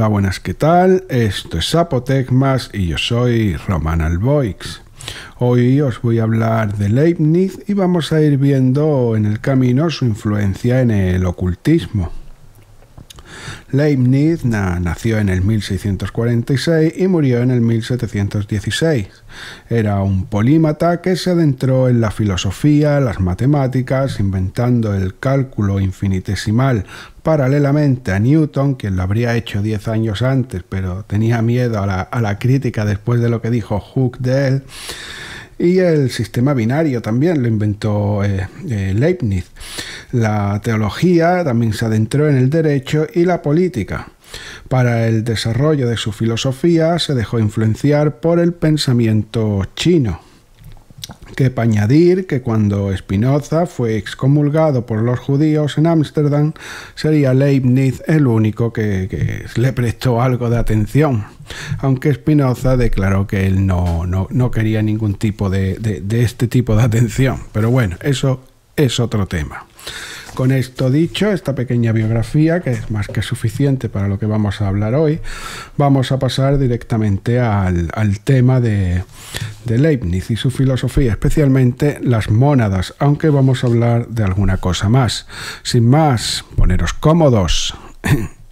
Hola, buenas, ¿qué tal? Esto es Apotecmas y yo soy Roman Alboix. Hoy os voy a hablar de Leibniz y vamos a ir viendo en el camino su influencia en el ocultismo. Leibniz nació en el 1646 y murió en el 1716. Era un polímata que se adentró en la filosofía, las matemáticas, inventando el cálculo infinitesimal paralelamente a Newton, quien lo habría hecho 10 años antes, pero tenía miedo a la crítica después de lo que dijo Hooke de él. Y el sistema binario también lo inventó Leibniz. La teología también se adentró en el derecho y la política. Para el desarrollo de su filosofía se dejó influenciar por el pensamiento chino. Quepa añadir que cuando Spinoza fue excomulgado por los judíos en Ámsterdam, sería Leibniz el único que le prestó algo de atención, aunque Spinoza declaró que él no quería ningún tipo de este tipo de atención. Pero bueno, eso es otro tema. Con esto dicho, esta pequeña biografía, que es más que suficiente para lo que vamos a hablar hoy, vamos a pasar directamente al tema de Leibniz y su filosofía, especialmente las mónadas, aunque vamos a hablar de alguna cosa más. Sin más, poneros cómodos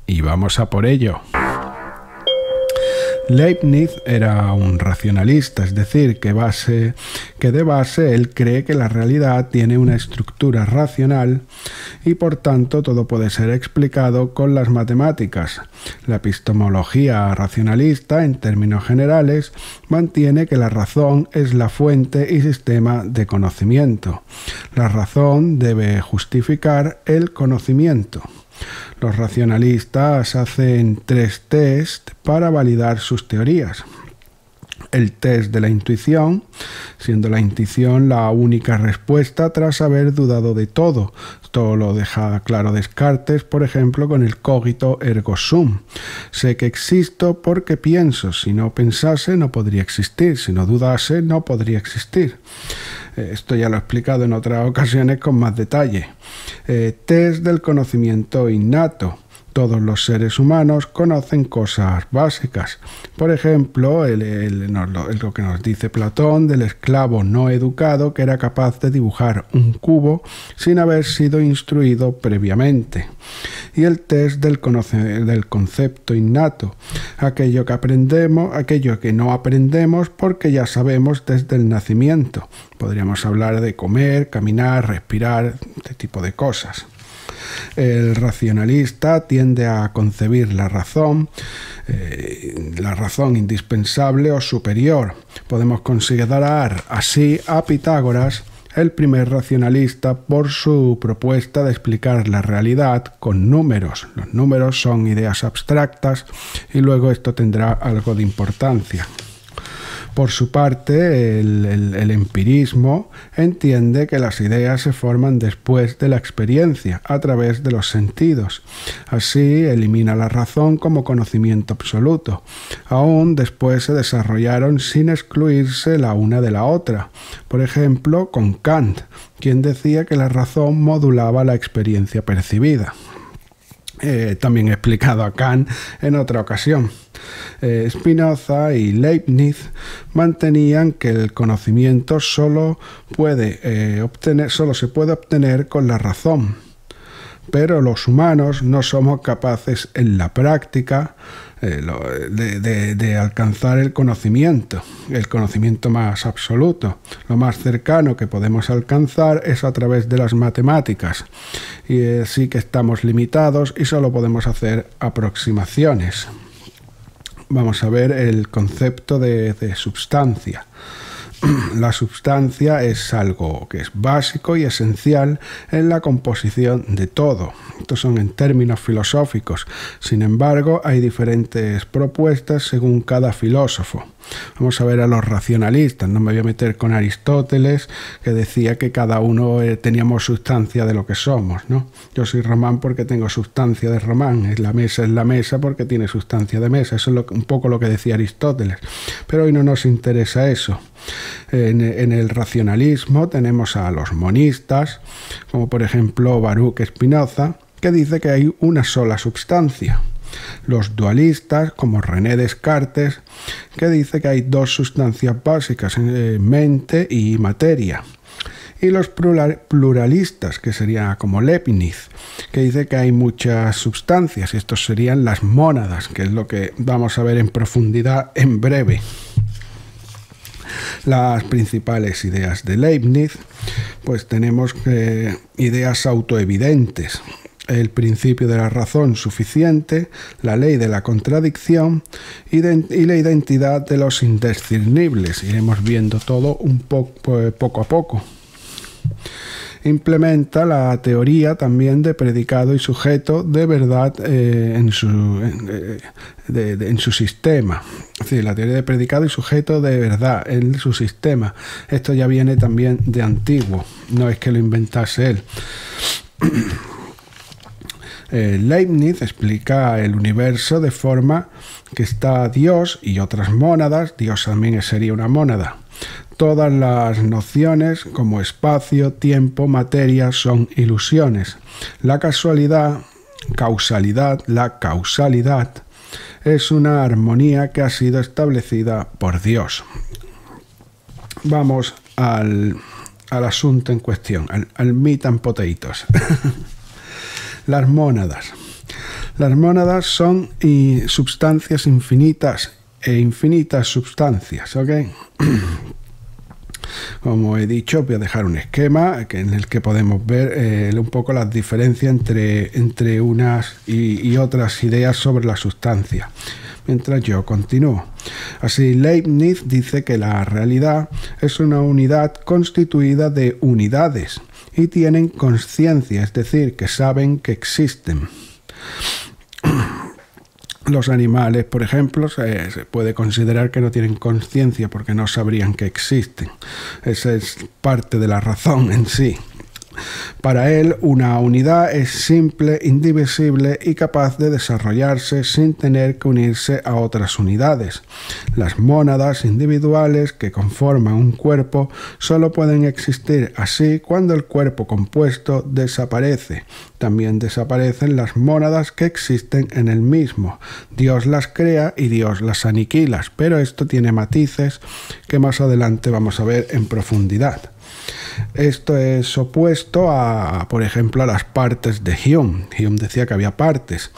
y vamos a por ello. Leibniz era un racionalista, es decir, que de base él cree que la realidad tiene una estructura racional y por tanto todo puede ser explicado con las matemáticas. La epistemología racionalista, en términos generales, mantiene que la razón es la fuente y sistema de conocimiento. La razón debe justificar el conocimiento. Los racionalistas hacen 3 tests para validar sus teorías. El test de la intuición, siendo la intuición la única respuesta tras haber dudado de todo. Esto lo deja claro Descartes, por ejemplo, con el cogito ergo sum. Sé que existo porque pienso. Si no pensase, no podría existir. Si no dudase, no podría existir. Esto ya lo he explicado en otras ocasiones con más detalle. Test del conocimiento innato. Todos los seres humanos conocen cosas básicas. Por ejemplo, lo que nos dice Platón del esclavo no educado que era capaz de dibujar un cubo sin haber sido instruido previamente. Y el test del concepto innato. Aquello que no aprendemos porque ya sabemos desde el nacimiento. Podríamos hablar de comer, caminar, respirar, este tipo de cosas. El racionalista tiende a concebir la razón indispensable o superior. Podemos considerar así a Pitágoras el primer racionalista por su propuesta de explicar la realidad con números. Los números son ideas abstractas y luego esto tendrá algo de importancia. Por su parte, el empirismo entiende que las ideas se forman después de la experiencia, a través de los sentidos. Así, elimina la razón como conocimiento absoluto. Aún después se desarrollaron sin excluirse la una de la otra. Por ejemplo, con Kant, quien decía que la razón modulaba la experiencia percibida. También he explicado a Kant en otra ocasión. Spinoza y Leibniz mantenían que el conocimiento solo se puede obtener con la razón, pero los humanos no somos capaces en la práctica de alcanzar el conocimiento más absoluto. Lo más cercano que podemos alcanzar es a través de las matemáticas, y sí que estamos limitados y solo podemos hacer aproximaciones. Vamos a ver el concepto de substancia. La substancia es algo que es básico y esencial en la composición de todo. Estos son en términos filosóficos. Sin embargo, hay diferentes propuestas según cada filósofo. Vamos a ver a los racionalistas. No me voy a meter con Aristóteles, que decía que cada uno teníamos sustancia de lo que somos, ¿no? Yo soy Román porque tengo sustancia de Román. La mesa es la mesa porque tiene sustancia de mesa. Eso es un poco lo que decía Aristóteles. Pero hoy no nos interesa eso. En el racionalismo tenemos a los monistas, como por ejemplo Baruch Spinoza, que dice que hay una sola substancia. Los dualistas, como René Descartes, que dice que hay dos sustancias básicas, mente y materia. Y los pluralistas, que sería como Leibniz, que dice que hay muchas sustancias, y estos serían las mónadas, que es lo que vamos a ver en profundidad en breve. Las principales ideas de Leibniz, pues tenemos ideas autoevidentes: el principio de la razón suficiente, la ley de la contradicción y la identidad de los indiscernibles. Iremos viendo todo un poco a poco. Implementa la teoría también de predicado y sujeto de verdad en su sistema. Es decir, la teoría de predicado y sujeto de verdad en su sistema. Esto ya viene también de antiguo, no es que lo inventase él. Leibniz explica el universo de forma que está Dios y otras mónadas. Dios también sería una mónada. Todas las nociones como espacio, tiempo, materia son ilusiones. La causalidad es una armonía que ha sido establecida por Dios. Vamos al asunto en cuestión, al meat and potatoes. Las mónadas. Las mónadas son sustancias infinitas e infinitas sustancias, ¿ok? Como he dicho, voy a dejar un esquema en el que podemos ver un poco las diferencias entre unas y otras ideas sobre la sustancia. Mientras yo continúo. Así, Leibniz dice que la realidad es una unidad constituida de unidades y tienen conciencia, es decir, que saben que existen. Los animales, por ejemplo, se puede considerar que no tienen conciencia porque no sabrían que existen. Esa es parte de la razón en sí. Para él, una unidad es simple, indivisible y capaz de desarrollarse sin tener que unirse a otras unidades. Las mónadas individuales que conforman un cuerpo solo pueden existir así cuando el cuerpo compuesto desaparece. También desaparecen las mónadas que existen en el mismo. Dios las crea y Dios las aniquila, pero esto tiene matices que más adelante vamos a ver en profundidad. Esto es opuesto por ejemplo, a las partes de Hume. Hume decía que había partes,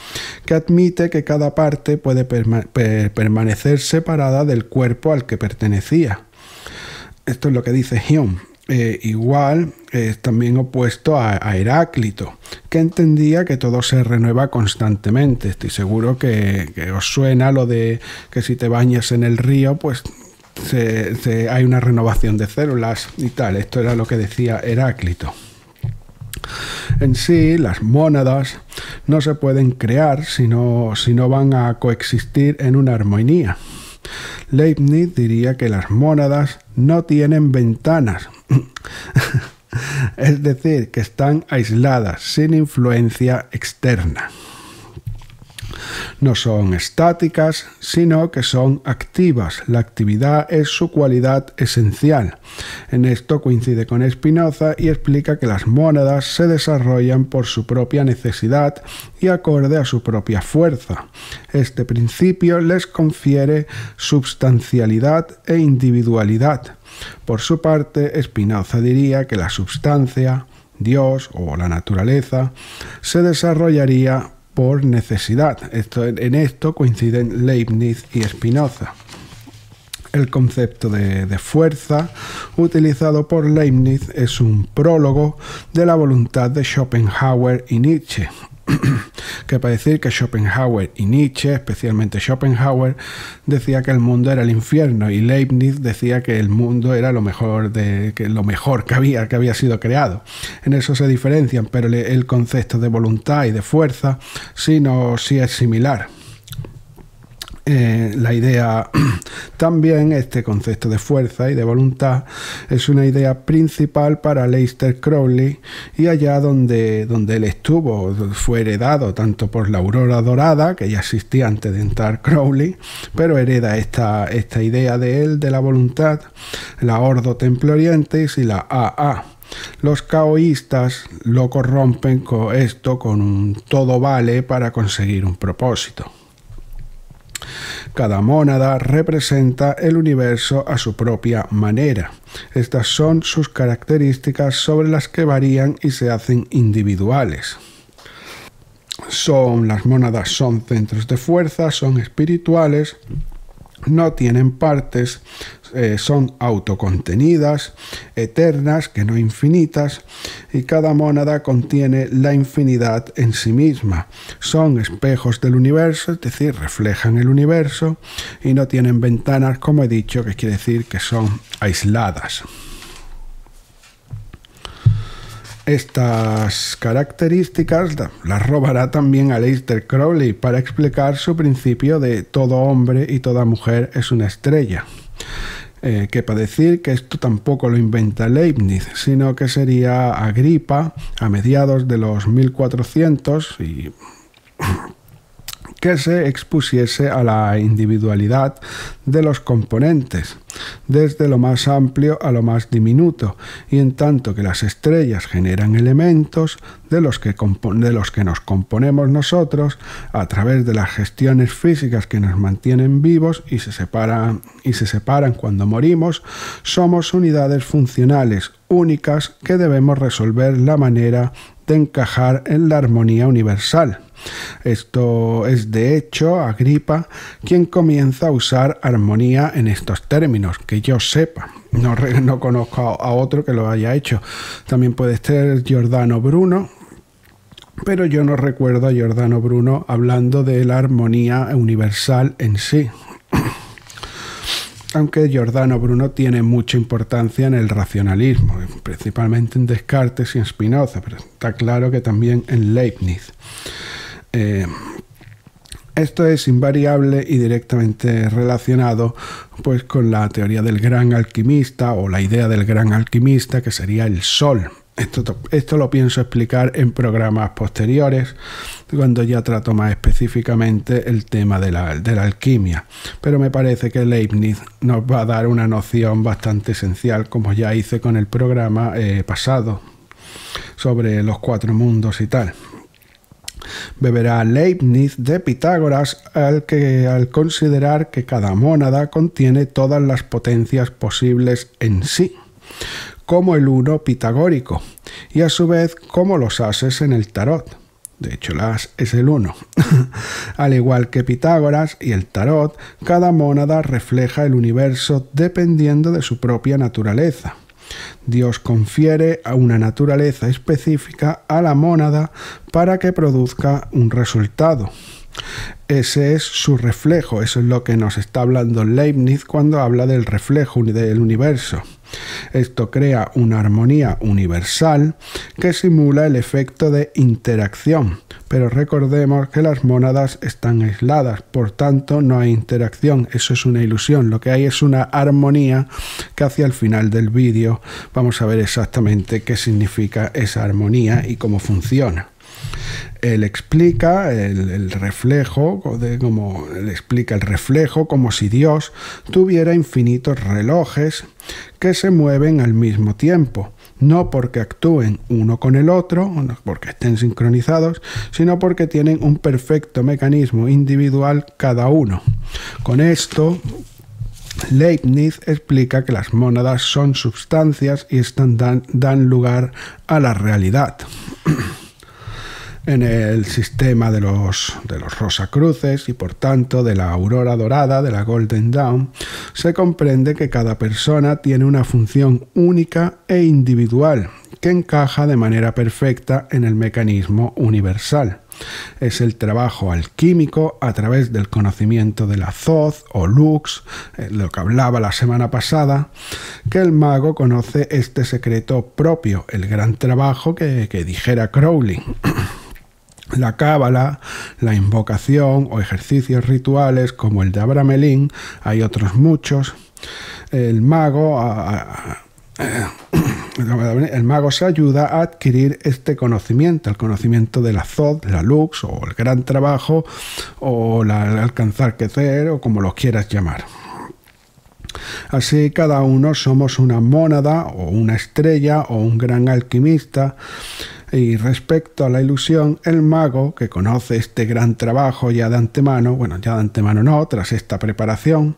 que admite que cada parte puede permanecer separada del cuerpo al que pertenecía. Esto es lo que dice Hume. Igual es también opuesto a Heráclito, que entendía que todo se renueva constantemente. Estoy seguro que os suena lo de que si te bañas en el río, pues hay una renovación de células y tal. Esto era lo que decía Heráclito. En sí, las mónadas no se pueden crear si no van a coexistir en una armonía. Leibniz diría que las mónadas no tienen ventanas, es decir, que están aisladas, sin influencia externa. No son estáticas, sino que son activas. La actividad es su cualidad esencial. En esto coincide con Spinoza y explica que las mónadas se desarrollan por su propia necesidad y acorde a su propia fuerza. Este principio les confiere substancialidad e individualidad. Por su parte, Spinoza diría que la substancia, Dios o la naturaleza, se desarrollaría por necesidad. En esto coinciden Leibniz y Spinoza. El concepto de fuerza utilizado por Leibniz es un prólogo de la voluntad de Schopenhauer y Nietzsche. Que para decir que Schopenhauer y Nietzsche, especialmente Schopenhauer, decía que el mundo era el infierno y Leibniz decía que el mundo era lo mejor que había sido creado. En eso se diferencian, pero el concepto de voluntad y de fuerza sí es similar. La idea también, este concepto de fuerza y de voluntad es una idea principal para Aleister Crowley, y allá donde él estuvo fue heredado tanto por la Aurora Dorada, que ya existía antes de entrar Crowley, pero hereda esta idea de él, de la voluntad, la Ordo Templi Orientis y la AA. Los caoístas lo corrompen con esto con un todo vale para conseguir un propósito. Cada mónada representa el universo a su propia manera. Estas son sus características sobre las que varían y se hacen individuales. Las mónadas son centros de fuerza, son espirituales, no tienen partes, son autocontenidas, eternas, que no infinitas, y cada mónada contiene la infinidad en sí misma. Son espejos del universo, es decir, reflejan el universo, y no tienen ventanas, como he dicho, que quiere decir que son aisladas. Estas características las robará también Aleister Crowley para explicar su principio de todo hombre y toda mujer es una estrella. Quepa decir que esto tampoco lo inventa Leibniz, sino que sería Agripa a mediados de los 1400 y que se expusiese a la individualidad de los componentes, desde lo más amplio a lo más diminuto, y en tanto que las estrellas generan elementos de los que nos componemos nosotros a través de las gestiones físicas que nos mantienen vivos y se separan cuando morimos, somos unidades funcionales únicas que debemos resolver la manera de encajar en la armonía universal. Esto es de hecho Agripa quien comienza a usar armonía en estos términos, que yo sepa. No conozco a otro que lo haya hecho. También puede ser Giordano Bruno, pero yo no recuerdo a Giordano Bruno hablando de la armonía universal en sí. Aunque Giordano Bruno tiene mucha importancia en el racionalismo, principalmente en Descartes y en Spinoza, pero está claro que también en Leibniz. Esto es invariable y directamente relacionado pues, con la teoría del gran alquimista o la idea del gran alquimista, que sería el sol. Esto lo pienso explicar en programas posteriores, cuando ya trato más específicamente el tema de la alquimia. Pero me parece que Leibniz nos va a dar una noción bastante esencial, como ya hice con el programa pasado, sobre los 4 mundos y tal. Beberá Leibniz de Pitágoras al considerar que cada mónada contiene todas las potencias posibles en sí, como el uno pitagórico, y a su vez como los ases en el tarot. De hecho, el as es el 1. Al igual que Pitágoras y el tarot, cada mónada refleja el universo dependiendo de su propia naturaleza. Dios confiere a una naturaleza específica a la mónada para que produzca un resultado. Ese es su reflejo, eso es lo que nos está hablando Leibniz cuando habla del reflejo del universo. Esto crea una armonía universal que simula el efecto de interacción, pero recordemos que las mónadas están aisladas, por tanto no hay interacción, eso es una ilusión, lo que hay es una armonía que hacia el final del vídeo vamos a ver exactamente qué significa esa armonía y cómo funciona. Él explica el reflejo como si Dios tuviera infinitos relojes que se mueven al mismo tiempo, no porque actúen uno con el otro, no porque estén sincronizados, sino porque tienen un perfecto mecanismo individual cada uno. Con esto, Leibniz explica que las mónadas son sustancias y dan lugar a la realidad. En el sistema de los Rosacruces y por tanto de la aurora dorada, de la Golden Dawn, se comprende que cada persona tiene una función única e individual que encaja de manera perfecta en el mecanismo universal. Es el trabajo alquímico a través del conocimiento de la Thoth o Lux, lo que hablaba la semana pasada, que el mago conoce este secreto propio, el gran trabajo que dijera Crowley. La cábala, la invocación o ejercicios rituales como el de Abramelin, hay otros muchos. El mago se ayuda a adquirir este conocimiento, el conocimiento de la Thoth, la Lux o el gran trabajo o el alcanzar Quetzal o como lo quieras llamar. Así cada uno somos una mónada o una estrella o un gran alquimista. Y respecto a la ilusión, el mago, que conoce este gran trabajo ya de antemano, bueno, ya de antemano no, tras esta preparación,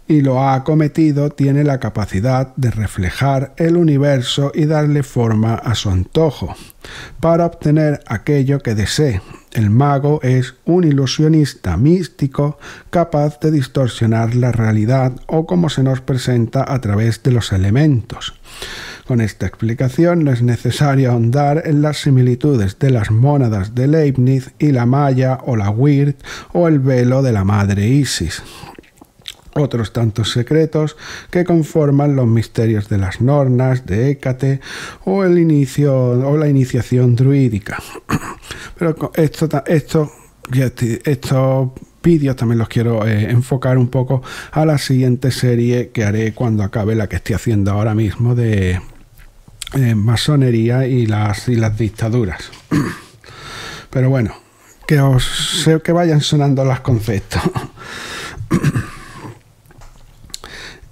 y lo ha acometido, tiene la capacidad de reflejar el universo y darle forma a su antojo, para obtener aquello que desee. El mago es un ilusionista místico capaz de distorsionar la realidad o como se nos presenta a través de los elementos. Con esta explicación no es necesario ahondar en las similitudes de las mónadas de Leibniz y la malla o la Wirt o el velo de la madre Isis. Otros tantos secretos que conforman los misterios de las Nornas, de Hécate o la iniciación druídica. Pero estos vídeos también los quiero enfocar un poco a la siguiente serie que haré cuando acabe la que estoy haciendo ahora mismo de masonería y las dictaduras. Pero bueno, que vayan sonando los conceptos.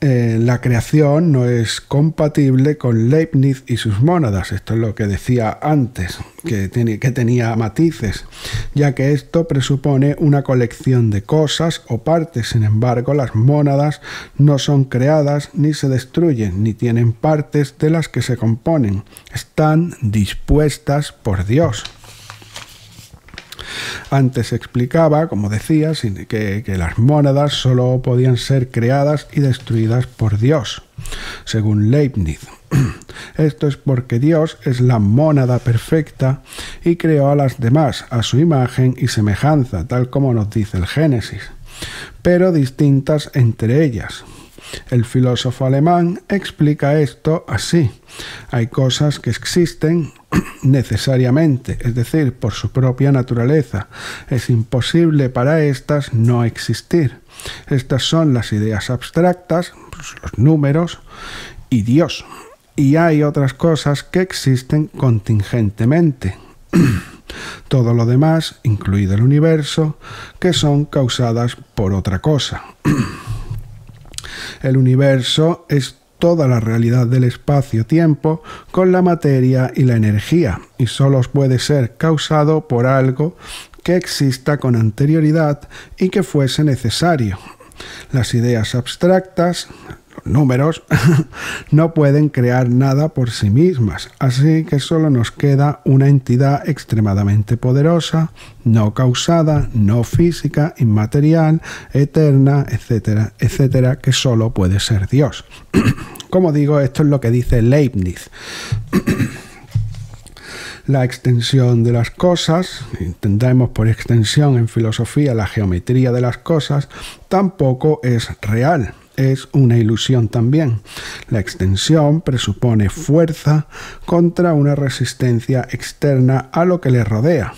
La creación no es compatible con Leibniz y sus mónadas. Esto es lo que decía antes, que tenía matices, ya que esto presupone una colección de cosas o partes. Sin embargo, las mónadas no son creadas ni se destruyen, ni tienen partes de las que se componen. Están dispuestas por Dios. Antes explicaba, como decía, que las mónadas solo podían ser creadas y destruidas por Dios, según Leibniz. Esto es porque Dios es la mónada perfecta y creó a las demás a su imagen y semejanza, tal como nos dice el Génesis, pero distintas entre ellas. El filósofo alemán explica esto así: hay cosas que existen necesariamente, es decir, por su propia naturaleza. Es imposible para estas no existir. Estas son las ideas abstractas, los números y Dios. Y hay otras cosas que existen contingentemente. Todo lo demás, incluido el universo, que son causadas por otra cosa. El universo es toda la realidad del espacio-tiempo con la materia y la energía, y solo puede ser causado por algo que exista con anterioridad y que fuese necesario. Las ideas abstractas, los números, no pueden crear nada por sí mismas, así que solo nos queda una entidad extremadamente poderosa, no causada, no física, inmaterial, eterna, etcétera, etcétera, que solo puede ser Dios. Como digo, esto es lo que dice Leibniz. La extensión de las cosas, entendemos por extensión en filosofía la geometría de las cosas, tampoco es real. Es una ilusión también. La extensión presupone fuerza contra una resistencia externa a lo que le rodea.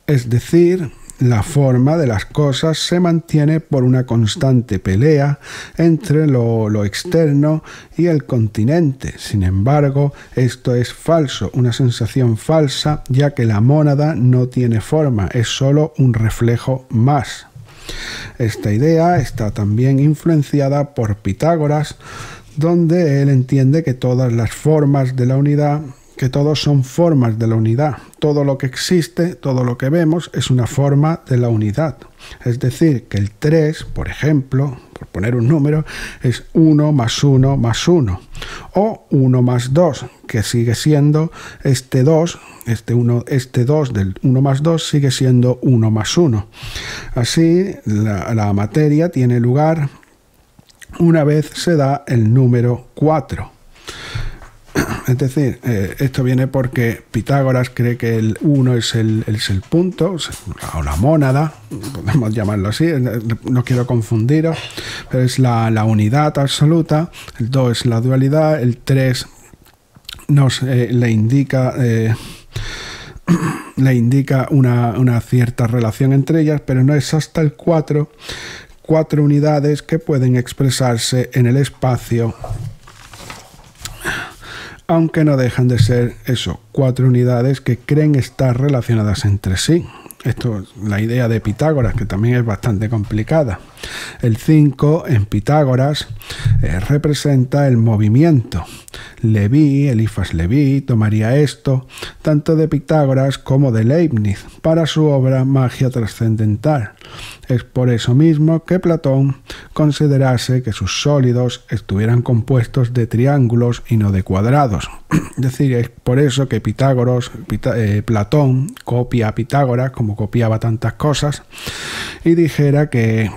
Es decir, la forma de las cosas se mantiene por una constante pelea entre lo externo y el continente. Sin embargo, esto es falso, una sensación falsa, ya que la mónada no tiene forma, es solo un reflejo más. Esta idea está también influenciada por Pitágoras, donde él entiende que todas las formas de la unidad, que todos son formas de la unidad. Todo lo que existe, todo lo que vemos, es una forma de la unidad. Es decir, que el 3, por ejemplo, por poner un número, es 1 más 1 más 1. O 1 más 2, que sigue siendo este 2, este 2 del 1 más 2 sigue siendo 1 más 1. Así, la materia tiene lugar una vez se da el número 4. Es decir, esto viene porque Pitágoras cree que el 1 es el punto, o la mónada, podemos llamarlo así, no quiero confundiros, pero es la unidad absoluta, el 2 es la dualidad, el 3 le indica una cierta relación entre ellas, pero no es hasta el 4 unidades que pueden expresarse en el espacio, aunque no dejan de ser 4 unidades que creen estar relacionadas entre sí. Esto, la idea de Pitágoras, que también es bastante complicada. El 5 en Pitágoras representa el movimiento. Leví, Elifas Leví, tomaría esto tanto de Pitágoras como de Leibniz para su obra Magia Trascendental. Es por eso mismo que Platón considerase que sus sólidos estuvieran compuestos de triángulos y no de cuadrados. Es decir, es por eso que Platón copia a Pitágoras, como copiaba tantas cosas, y dijera que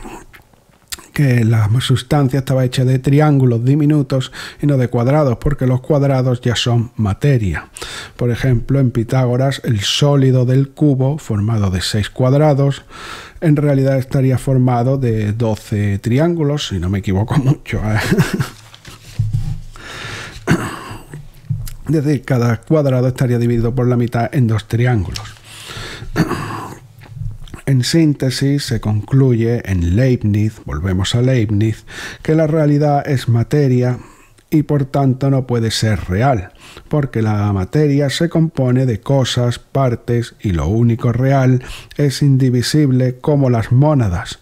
la sustancia estaba hecha de triángulos diminutos y no de cuadrados, porque los cuadrados ya son materia. Por ejemplo, en Pitágoras, el sólido del cubo, formado de 6 cuadrados, en realidad estaría formado de 12 triángulos, si no me equivoco mucho. Es decir, cada cuadrado estaría dividido por la mitad en 2 triángulos. En síntesis, se concluye en Leibniz, volvemos a Leibniz, que la realidad es materia y por tanto no puede ser real, porque la materia se compone de cosas, partes, y lo único real es indivisible como las mónadas.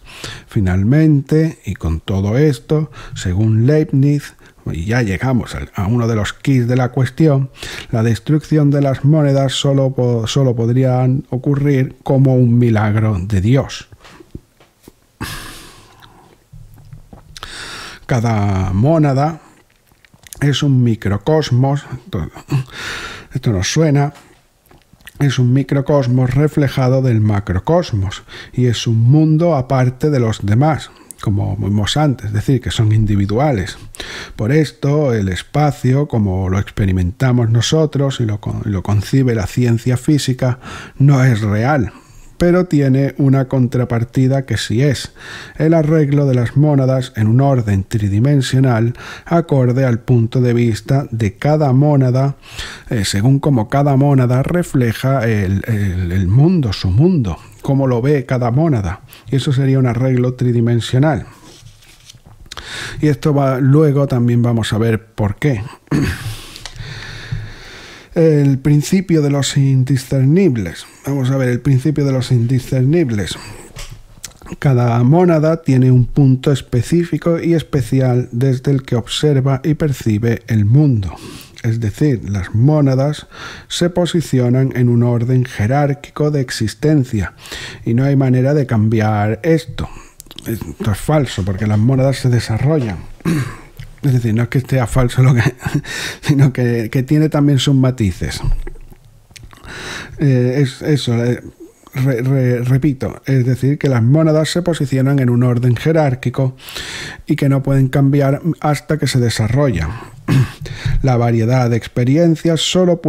Finalmente, y con todo esto, según Leibniz, y ya llegamos a uno de los quis de la cuestión, la destrucción de las mónadas solo podría ocurrir como un milagro de Dios. Cada mónada es un microcosmos, esto nos suena, es un microcosmos reflejado del macrocosmos y es un mundo aparte de los demás, como vimos antes, es decir, que son individuales. Por esto, el espacio, como lo experimentamos nosotros y lo concibe la ciencia física, no es real, pero tiene una contrapartida que sí es: el arreglo de las mónadas en un orden tridimensional acorde al punto de vista de cada mónada, según como cada mónada refleja el mundo, su mundo, cómo lo ve cada mónada. Y eso sería un arreglo tridimensional. Y esto luego también vamos a ver por qué. El principio de los indiscernibles. Vamos a ver el principio de los indiscernibles. Cada mónada tiene un punto específico y especial desde el que observa y percibe el mundo. Es decir, las mónadas se posicionan en un orden jerárquico de existencia y no hay manera de cambiar esto. Esto es falso, porque las mónadas se desarrollan. Es decir, no es que esté falso sino que tiene también sus matices. Repito, es decir, que las mónadas se posicionan en un orden jerárquico y que no pueden cambiar hasta que se desarrollan. La variedad de experiencias solo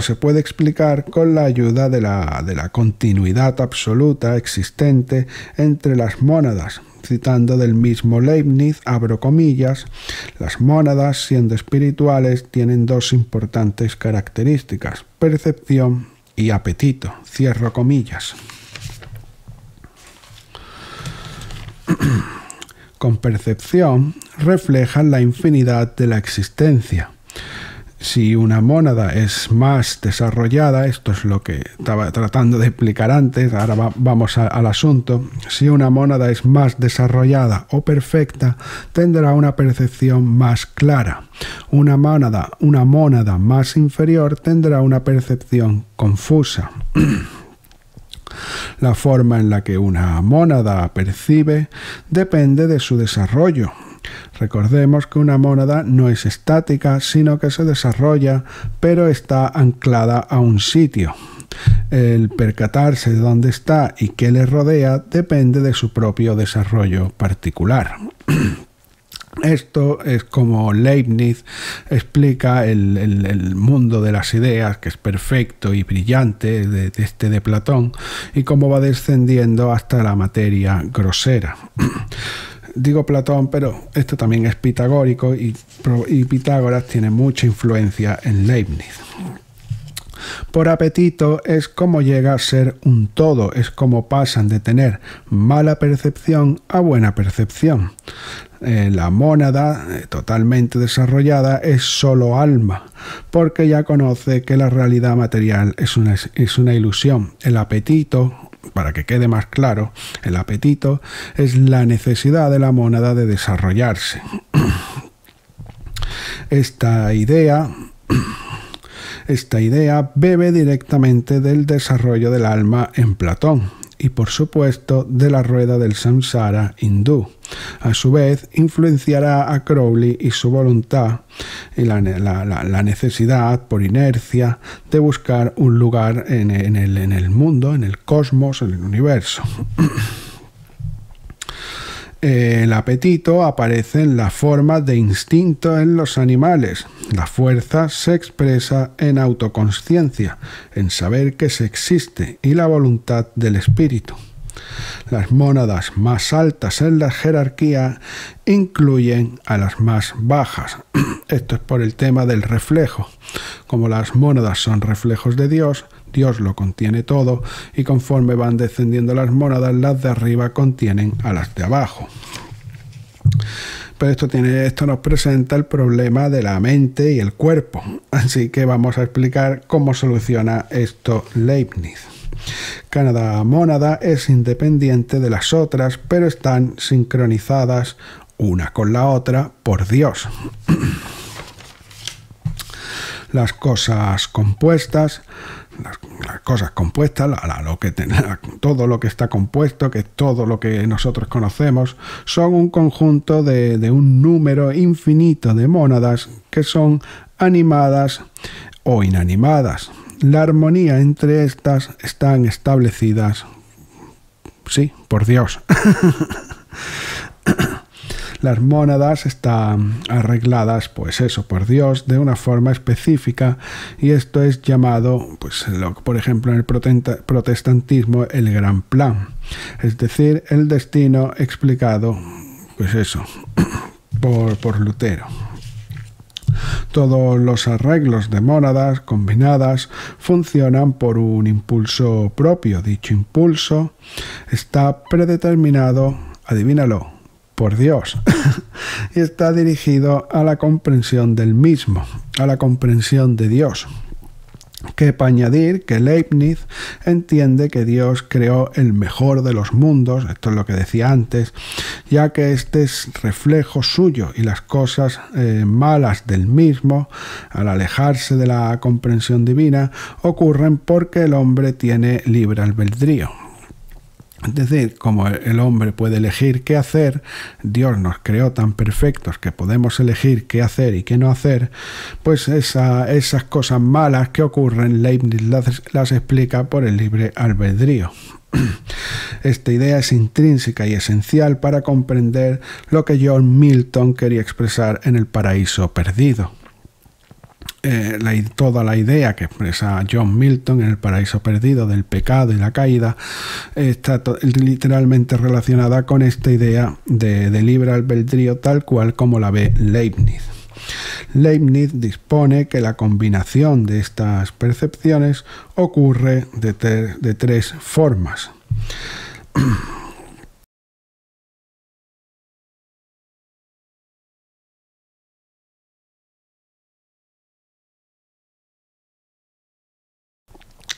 se puede explicar con la ayuda de la continuidad absoluta existente entre las mónadas. Citando del mismo Leibniz, abro comillas, las mónadas, siendo espirituales, tienen 2 importantes características: percepción y apetito, cierro comillas. Con percepción reflejan la infinidad de la existencia. Si una mónada es más desarrollada, esto es lo que estaba tratando de explicar antes, ahora vamos al asunto. Si una mónada es más desarrollada o perfecta, tendrá una percepción más clara. Una mónada más inferior tendrá una percepción confusa. La forma en la que una mónada percibe depende de su desarrollo. Recordemos que una mónada no es estática, sino que se desarrolla, pero está anclada a un sitio. El percatarse de dónde está y qué le rodea depende de su propio desarrollo particular. Esto es como Leibniz explica el mundo de las ideas, que es perfecto y brillante, de Platón, y cómo va descendiendo hasta la materia grosera. Digo Platón, pero esto también es pitagórico y Pitágoras tiene mucha influencia en Leibniz. Por apetito es como llega a ser un todo, es como pasan de tener mala percepción a buena percepción. La mónada totalmente desarrollada es solo alma, porque ya conoce que la realidad material es una ilusión. El apetito, para que quede más claro, el apetito es la necesidad de la mónada de desarrollarse. Esta idea bebe directamente del desarrollo del alma en Platón y, por supuesto, de la rueda del samsara hindú. A su vez, influenciará a Crowley y su voluntad y la necesidad, por inercia, de buscar un lugar en el mundo, en el cosmos, en el universo. El apetito aparece en la forma de instinto en los animales. La fuerza se expresa en autoconsciencia, en saber que se existe, y la voluntad del espíritu. Las mónadas más altas en la jerarquía incluyen a las más bajas. Esto es por el tema del reflejo. Como las mónadas son reflejos de Dios, Dios lo contiene todo, y conforme van descendiendo las mónadas, las de arriba contienen a las de abajo. Pero esto nos presenta el problema de la mente y el cuerpo. Así que vamos a explicar cómo soluciona esto Leibniz. Cada mónada es independiente de las otras, pero están sincronizadas una con la otra por Dios. Las cosas compuestas, todo lo que está compuesto, que es todo lo que nosotros conocemos, son un conjunto de un número infinito de mónadas que son animadas o inanimadas. La armonía entre estas están establecidas, sí, por Dios. Las mónadas están arregladas, pues eso, por Dios, de una forma específica, y esto es llamado, pues, por ejemplo, en el protestantismo, el gran plan, es decir, el destino explicado, pues eso, por Lutero. Todos los arreglos de mónadas combinadas funcionan por un impulso propio. Dicho impulso está predeterminado, adivínalo, por Dios, y está dirigido a la comprensión del mismo, a la comprensión de Dios. Quepa añadir que Leibniz entiende que Dios creó el mejor de los mundos, esto es lo que decía antes, ya que este es reflejo suyo y las cosas malas del mismo, al alejarse de la comprensión divina, ocurren porque el hombre tiene libre albedrío. Es decir, como el hombre puede elegir qué hacer, Dios nos creó tan perfectos que podemos elegir qué hacer y qué no hacer, pues esas cosas malas que ocurren, Leibniz las explica por el libre albedrío. Esta idea es intrínseca y esencial para comprender lo que John Milton quería expresar en El paraíso perdido. Toda la idea que expresa John Milton en El paraíso perdido del pecado y la caída está literalmente relacionada con esta idea de libre albedrío tal cual como la ve Leibniz. Leibniz dispone que la combinación de estas percepciones ocurre de tres formas.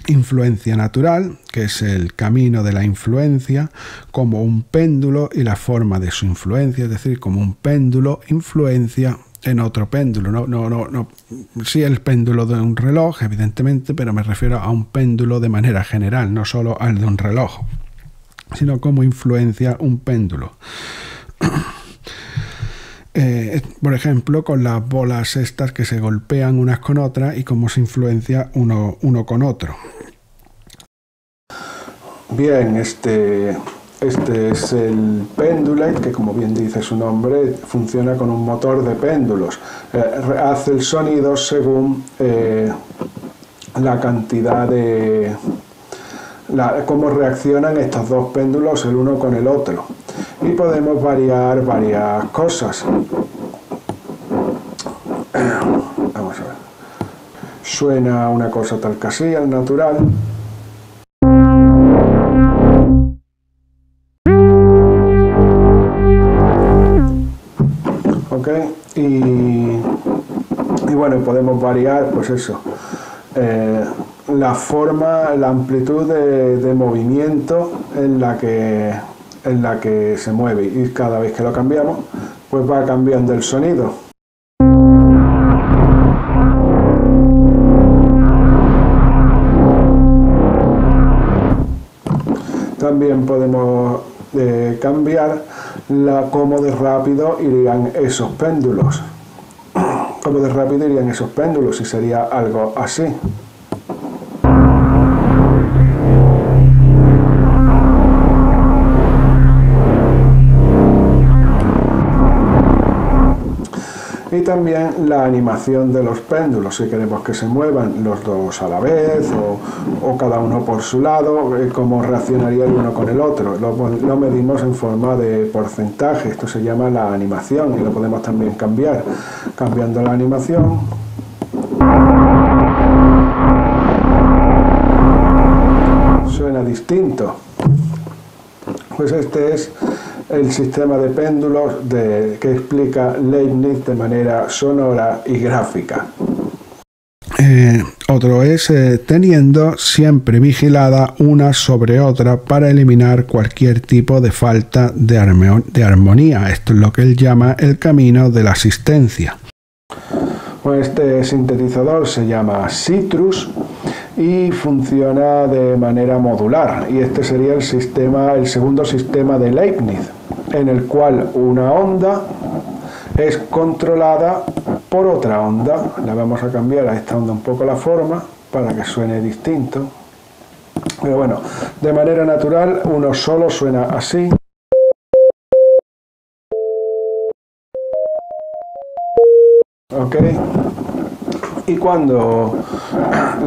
Influencia natural, que es el camino de la influencia, como un péndulo y la forma de su influencia, es decir, como un péndulo influencia en otro péndulo. No, sí el péndulo de un reloj, evidentemente, pero me refiero a un péndulo de manera general, no solo al de un reloj, sino cómo influencia un péndulo. Por ejemplo, con las bolas estas que se golpean unas con otras y cómo se influencia uno con otro. Bien, este es el Pendulate, que como bien dice su nombre, funciona con un motor de péndulos. Hace el sonido según la cantidad de... cómo reaccionan estos dos péndulos el uno con el otro. Y podemos variar varias cosas. Vamos a ver. suena una cosa tal que así, al natural. Ok, y bueno, podemos variar, pues eso, la forma, la amplitud de movimiento en la que se mueve, y cada vez que lo cambiamos, pues va cambiando el sonido. También podemos cambiar cómo de rápido irían esos péndulos. Cómo de rápido irían esos péndulos, y sería algo así. Y también la animación de los péndulos, si queremos que se muevan los dos a la vez o cada uno por su lado, cómo reaccionaría el uno con el otro. Lo medimos en forma de porcentaje, esto se llama la animación, y lo podemos también cambiar. Cambiando la animación, suena distinto. Pues este es el sistema de péndulos que explica Leibniz de manera sonora y gráfica. Otro es teniendo siempre vigilada una sobre otra para eliminar cualquier tipo de falta de armonía. Esto es lo que él llama el camino de la asistencia. Pues este sintetizador se llama Citrus y funciona de manera modular, y este sería el segundo sistema de Leibniz, en el cual una onda es controlada por otra onda. Le vamos a cambiar a esta onda un poco la forma para que suene distinto, pero bueno, de manera natural uno solo suena así. Ok, y cuando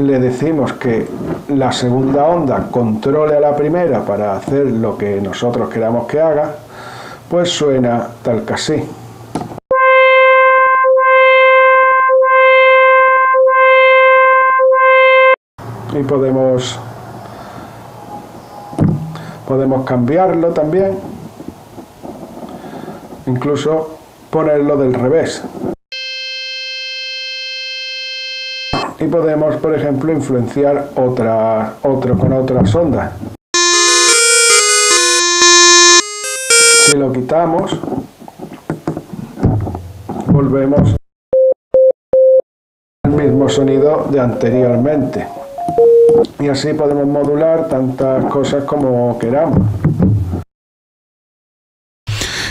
le decimos que la segunda onda controle a la primera para hacer lo que nosotros queramos que haga, pues suena tal que así. Y podemos cambiarlo también, incluso ponerlo del revés. Y podemos, por ejemplo, influenciar otro con otras ondas. Si lo quitamos, volvemos al mismo sonido de anteriormente. Y así podemos modular tantas cosas como queramos.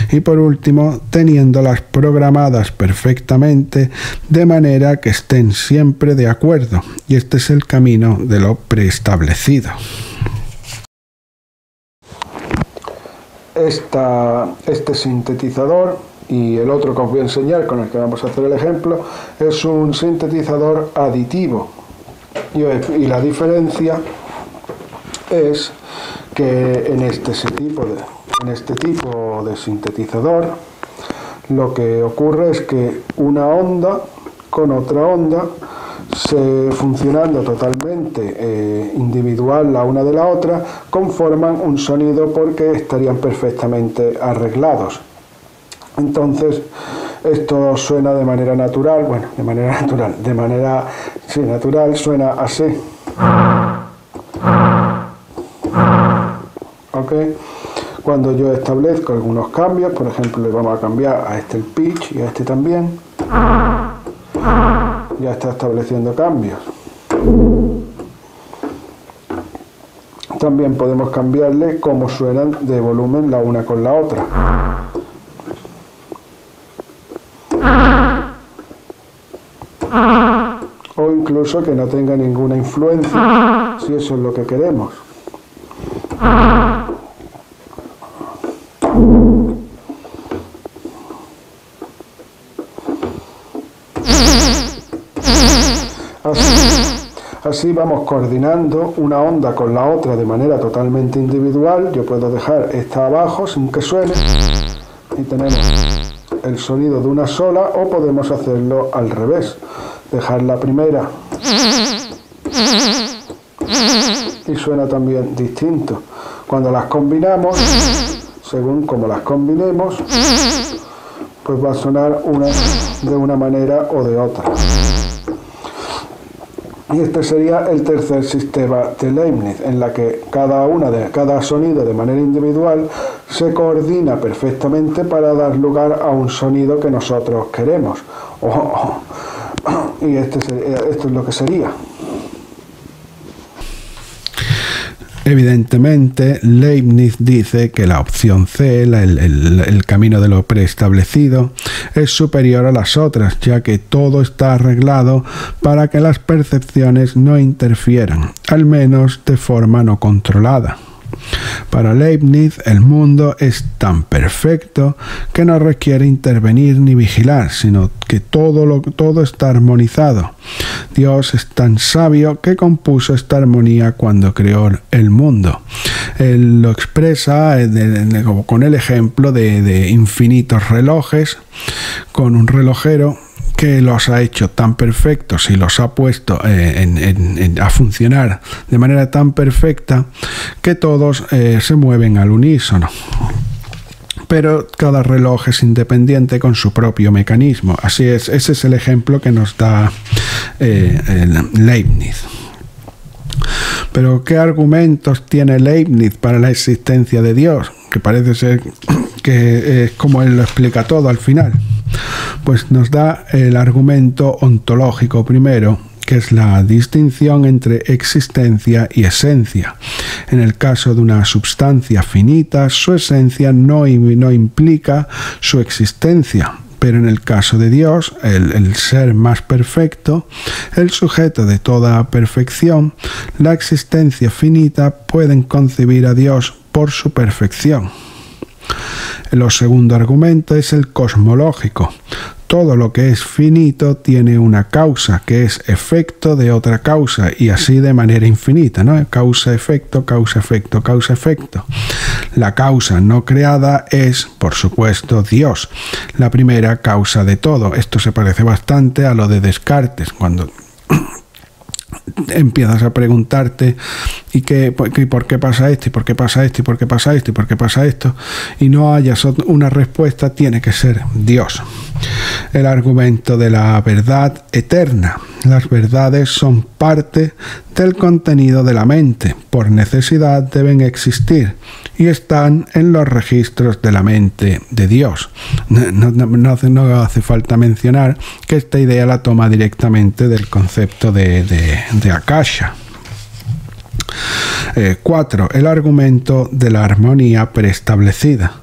Y por último, teniéndolas programadas perfectamente de manera que estén siempre de acuerdo. Y este es el camino de lo preestablecido. Este sintetizador y el otro que os voy a enseñar, con el que vamos a hacer el ejemplo, es un sintetizador aditivo. Y la diferencia es que en este tipo de sintetizador lo que ocurre es que una onda con otra onda, funcionando totalmente individual la una de la otra, conforman un sonido porque estarían perfectamente arreglados. Entonces esto suena de manera natural, natural suena así. ¿Ok? Cuando yo establezco algunos cambios, por ejemplo, le vamos a cambiar a este el pitch y a este también, ya está estableciendo cambios. También podemos cambiarle cómo suenan de volumen la una con la otra. O incluso que no tenga ninguna influencia, si eso es lo que queremos. Así vamos coordinando una onda con la otra de manera totalmente individual. Yo puedo dejar esta abajo sin que suene y tenemos el sonido de una sola, o podemos hacerlo al revés, dejar la primera Y suena también distinto. Cuando las combinamos, según como las combinemos, pues va a sonar una de una manera o de otra. Y este sería el tercer sistema de Leibniz, en la que cada sonido de manera individual se coordina perfectamente para dar lugar a un sonido que nosotros queremos. Y esto es lo que sería. Evidentemente, Leibniz dice que la opción C, el camino de lo preestablecido, es superior a las otras, ya que todo está arreglado para que las percepciones no interfieran, al menos de forma no controlada. Para Leibniz, el mundo es tan perfecto que no requiere intervenir ni vigilar, sino que todo está armonizado. Dios es tan sabio que compuso esta armonía cuando creó el mundo. Él lo expresa con el ejemplo de infinitos relojes, con un relojero que los ha hecho tan perfectos y los ha puesto a funcionar de manera tan perfecta que todos se mueven al unísono. Pero cada reloj es independiente con su propio mecanismo. Así es, ese es el ejemplo que nos da Leibniz. Pero ¿qué argumentos tiene Leibniz para la existencia de Dios? Que parece ser que es como él lo explica todo al final. Pues nos da el argumento ontológico primero, que es la distinción entre existencia y esencia. En el caso de una substancia finita, su esencia no implica su existencia. Pero en el caso de Dios, el ser más perfecto, el sujeto de toda perfección, la existencia finita pueden concebir a Dios por su perfección. El segundo argumento es el cosmológico. Todo lo que es finito tiene una causa, que es efecto de otra causa, y así de manera infinita, ¿no? Causa-efecto, causa-efecto, causa-efecto. La causa no creada es, por supuesto, Dios, la primera causa de todo. Esto se parece bastante a lo de Descartes, cuando empiezas a preguntarte ¿y por qué pasa esto? ¿Y por qué pasa esto? ¿Y por qué pasa esto? ¿Y por qué pasa esto? Y no hayas una respuesta, tiene que ser Dios. El argumento de la verdad eterna. Las verdades son parte del contenido de la mente. Por necesidad deben existir y están en los registros de la mente de Dios. No hace falta mencionar que esta idea la toma directamente del concepto de Akasha. 4. El argumento de la armonía preestablecida.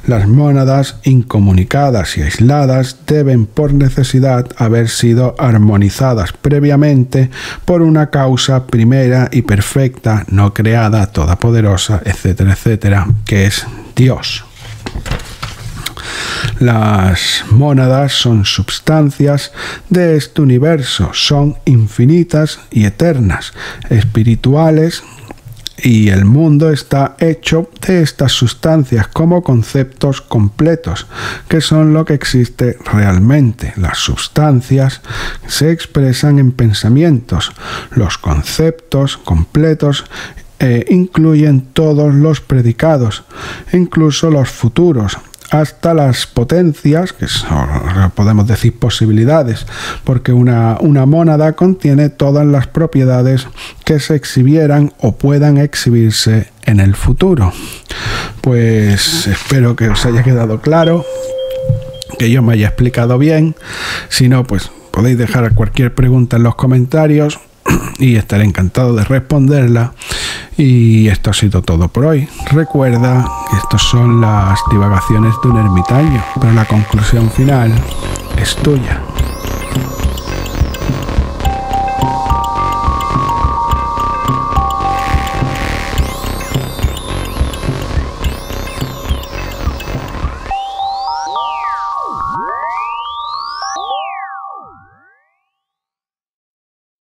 Las mónadas incomunicadas y aisladas deben por necesidad haber sido armonizadas previamente por una causa primera y perfecta, no creada, todopoderosa, etcétera, etcétera, que es Dios. Las mónadas son substancias de este universo, son infinitas y eternas, espirituales, y el mundo está hecho de estas sustancias como conceptos completos, que son lo que existe realmente. Las sustancias se expresan en pensamientos. Los conceptos completos incluyen todos los predicados, incluso los futuros, hasta las potencias, que son, podemos decir, posibilidades, porque una mónada contiene todas las propiedades que se exhibieran o puedan exhibirse en el futuro. Pues espero que os haya quedado claro, que yo me haya explicado bien. Si no, pues podéis dejar cualquier pregunta en los comentarios y estaré encantado de responderla. Y esto ha sido todo por hoy. Recuerda que estas son las divagaciones de un ermitaño, pero la conclusión final es tuya.